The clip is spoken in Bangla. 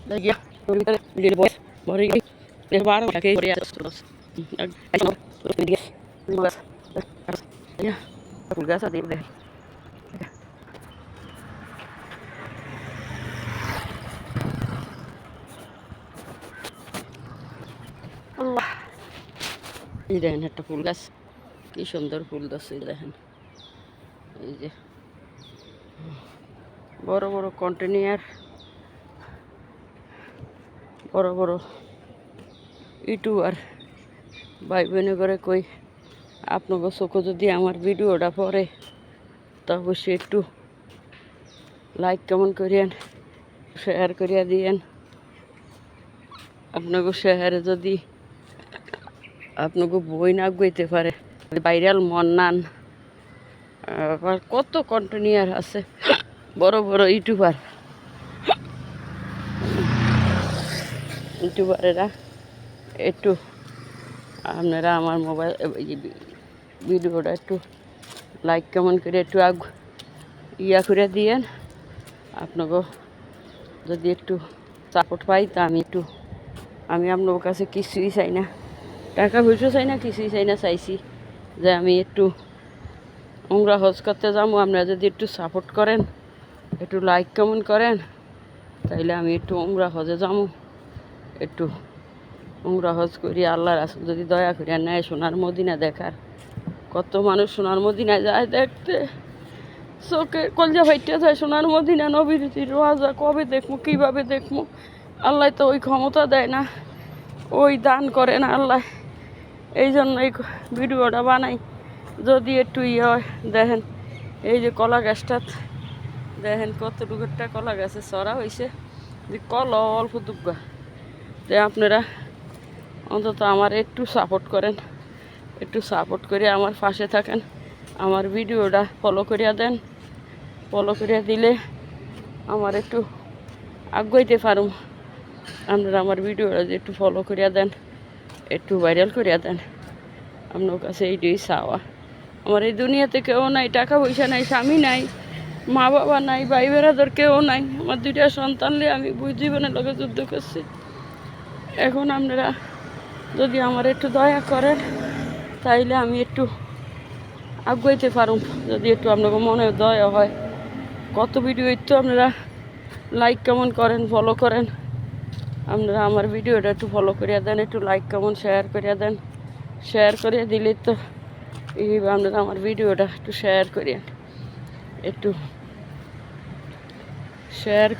lagi ya dari kita di bawah baru ini dia baru pakai dia terus dia terus ya pulgas ada deh Allah এই দেখেন একটা ফুল গাছ কি সুন্দর ফুল ধরছে দেখেন এই যে বড় বড় কন্টেনার বড় বড় ইউটিউবার ভাই বোনে করে কই আপনাকে চোখে যদি আমার ভিডিওটা পড়ে তা অবশ্যই একটু লাইক কেমন করিয়েন শেয়ার করিয়া দিয়েন আপনাকে শেয়ারে যদি আপনাকে বই না গইতে পারে ভাইরাল মন্নান আবার কত কন্টেনার আছে বড় বড় ইউটিউবারেরা একটু আপনারা আমার মোবাইল ভিডিওটা একটু লাইক কেমন করে একটু ইয়া করে দিয়েন আপনাকে যদি একটু সাপোর্ট পাই তা আমি আপনার কাছে কিছুই চাই না টাকা পয়সা চাই না কিছুই চাই না চাইছি যে আমি একটু উমরা হজ করতে যাবো আপনারা যদি একটু সাপোর্ট করেন একটু লাইক কেমন করেন তাইলে আমি একটু উমরা হজে যাবো একটু উমরা হজ করি আল্লাহ রাসূল যদি দয়া করে নেয় সোনার মদিনা দেখার কত মানুষ সোনার মদিনায় যায় দেখতে চোখে কলজা ফাইটে যায় সোনার মদিনা নবীর রোজা কবে দেখবো কীভাবে দেখবো আল্লাহ তো ওই ক্ষমতা দেয় না ওই দান করে না আল্লাহ এই জন্য এই ভিডিওটা বানাই যদি একটু ইয়ে হয় দেখেন এই যে কলা গাছটা দেখেন কতটুকুটা কলা গাছে চড়া হয়েছে যে অল্প দুগ্গা যে আপনারা অন্তত আমার একটু সাপোর্ট করেন একটু সাপোর্ট করে আমার পাশে থাকেন আমার ভিডিওটা ফলো করিয়া দেন ফলো করিয়া দিলে আমার একটু আগাইতে পারুম আপনারা আমার ভিডিওটা একটু ফলো করিয়া দেন একটু ভাইরাল করিয়া দেন আপনার কাছে এইটাই চাওয়া আমার এই দুনিয়াতে কেউ নাই টাকা পয়সা নাই স্বামী নাই মা বাবা নাই ভাই বেড়াদের কেউ নাই আমার দুইটা সন্তান নিয়ে আমি জীবনের লোকে যুদ্ধ করছি এখন আপনারা যদি আমার একটু দয়া করেন তাইলে আমি একটু আগাইতে পারুম যদি একটু আপনাকে মনে দয়া হয় কত ভিডিও তো আপনারা লাইক কেমন করেন ফলো করেন আপনারা আমার ভিডিওটা একটু ফলো করিয়া দেন একটু লাইক কেমন শেয়ার করিয়া দেন শেয়ার করিয়া দিলে তো এইভাবে আপনারা আমার ভিডিওটা একটু শেয়ার করিয়া একটু শেয়ার